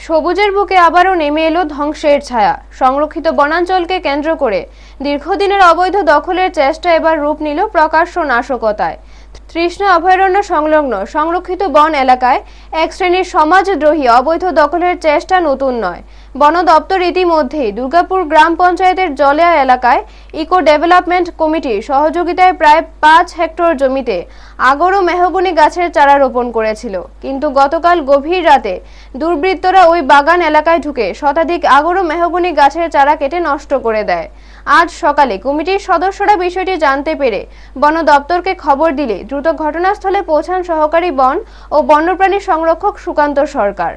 সবুজের বুকে আবারও নেমে এলো ধ্বংসের ছায়া। সংরক্ষিত বনাঞ্চলকে কেন্দ্র করে দীর্ঘদিনের অবৈধ দখলের চেষ্টা এবার রূপ নিল প্রকাশ্য নাশকতায়। তৃষ্ণা অভয়ারণ্য সংলগ্ন সংরক্ষিত বন এলাকায় এক শ্রেণীর সমাজদ্রোহী অবৈধ দখলের চেষ্টা নতুন নয়। বন দপ্তর ইতিমধ্যেই দুর্গাপুর গ্রাম পঞ্চায়েতের জলেয়া এলাকায় ইকো ডেভেলপমেন্ট কমিটির সহযোগিতায় প্রায় 5 হেক্টর জমিতে আগর ও মেহগনি গাছের চারা রোপণ করেছিল। কিন্তু গতকাল গভীর রাতে দুর্বৃত্তরা ওই বাগান এলাকায় ঢুকে শতাধিক আগর ও মেহগনি গাছের চারা কেটে নষ্ট করে দেয়। আজ সকালে কমিটির সদস্যরা বিষয়টি জানতে পেরে বন দপ্তরকে খবর দিলে দ্রুত ঘটনাস্থলে পৌঁছান সহকারী বন ও বন্যপ্রাণী সংরক্ষক সুকান্ত সরকার।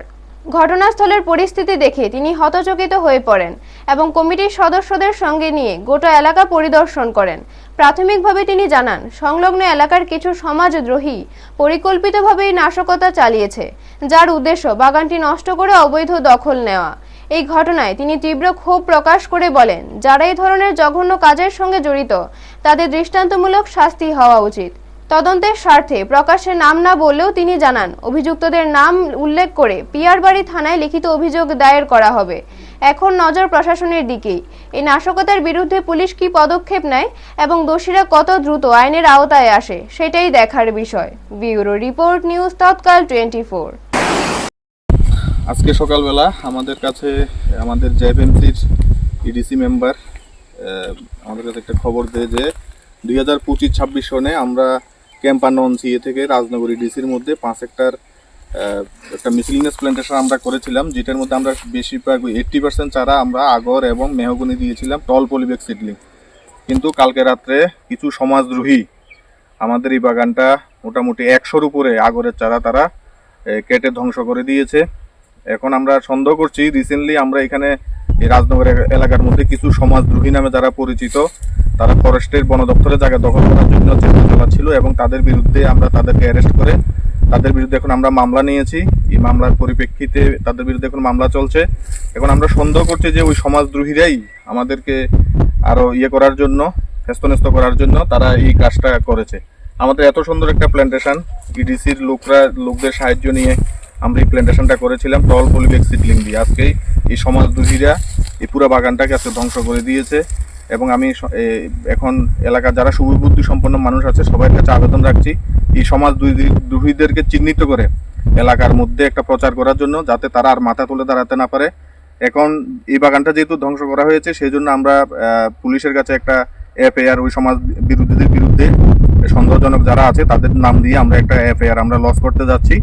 ঘটনাস্থলের পরিস্থিতি দেখে তিনি হতচকিত হয়ে পড়েন এবং কমিটির সদস্যদের সঙ্গে নিয়ে গোটা এলাকা পরিদর্শন করেন। প্রাথমিকভাবে তিনি জানান, সংলগ্ন এলাকার কিছু সমাজদ্রোহী পরিকল্পিতভাবে নাশকতা চালিয়েছে, যার উদ্দেশ্য বাগানটি নষ্ট করে অবৈধ দখল নেওয়া। এই ঘটনায় তিনি তীব্র ক্ষোভ প্রকাশ করে বলেন, যারা এই ধরনের জঘন্য কাজের সঙ্গে জড়িত তাদের দৃষ্টান্তমূলক শাস্তি হওয়া উচিত। তদন্তের স্বার্থে প্রকাশ্যে নাম না বললেও তিনি জানান, অভিযুক্তদের নাম উল্লেখ করে পিয়ারবাড়ি থানায় লিখিত অভিযোগ দায়ের করা হবে। এখন নজর প্রশাসনের দিকেই। এই নাশকতার বিরুদ্ধে পুলিশ কি পদক্ষেপ নেয় এবং দোষীরা কত দ্রুত আইনের আওতায় আসে, সেটাই দেখার বিষয়। ব্যুরো রিপোর্ট, নিউজ তৎকাল 24। আজকে সকালবেলা আমাদের কাছে আমাদের জেএফএমসির ইডিসি মেম্বার আমাদের কাছে একটা খবর দেয় যে 2025-26 সনে আমরা ক্যাম্পানন সিএ থেকে রাজনগর ইডিসির মধ্যে 5 হেক্টর একটা মিসলিনিয়াস প্ল্যান্টেশন আমরা করেছিলাম, যেটার মধ্যে আমরা বেশিরভাগ 80% চারা আমরা আগর এবং মেহগনি দিয়েছিলাম টল পলিব্যাগ সিডলিং। কিন্তু কালকে রাত্রে কিছু সমাজদ্রোহী আমাদের এই বাগানটা মোটামুটি 100-র উপরে আগরের চারা তারা কেটে ধ্বংস করে দিয়েছে। এখন আমরা সন্দেহ করছি রিসেন্টলি আমরা এখানে এই রাজনগর এলাকার মধ্যে কিছু সমাজদ্রোহী নামে যারা পরিচিত, তারা ফরেস্টের বন দপ্তরে জায়গা দখল করার জন্য চেষ্টা চালাচ্ছিল এবং তাদের বিরুদ্ধে আমরা তাদেরকে অ্যারেস্ট করে তাদের বিরুদ্ধে এখন আমরা মামলা নিয়েছি। এই মামলার পরিপ্রেক্ষিতে তাদের বিরুদ্ধে এখন মামলা চলছে। এখন আমরা সন্দেহ করছি যে ওই সমাজদ্রোহীরাই আমাদেরকে আরো করার জন্য, হেস্তনেস্ত করার জন্য তারা এই কাজটা করেছে। আমাদের এত সুন্দর একটা প্ল্যান্টেশন ইডিসির লোকদের সাহায্য নিয়ে আমরা এই প্ল্যান্টেশনটা করেছিলাম টল পলিব্যাগ সিডলিং দিয়ে। আজকে এই সমাজদ্রোহীরা এই পুরো বাগানটাকে আজকে ধ্বংস করে দিয়েছে এবং আমি এখন এলাকার যারা সুবুদ্ধি সম্পন্ন মানুষ আছে সবার কাছে আবেদন রাখছি এই সমাজদ্রোহীদেরকে চিহ্নিত করে এলাকার মধ্যে একটা প্রচার করার জন্য, যাতে তারা আর মাথা তুলে দাঁড়াতে না পারে। এখন এই বাগানটা যেহেতু ধ্বংস করা হয়েছে সেই জন্য আমরা পুলিশের কাছে একটা এফআইআর ওই সমাজ বিরোধীদের বিরুদ্ধে সন্দেহজনক যারা আছে তাদের নাম দিয়ে আমরা একটা এফআইআর আমরা লঞ্চ করতে যাচ্ছি।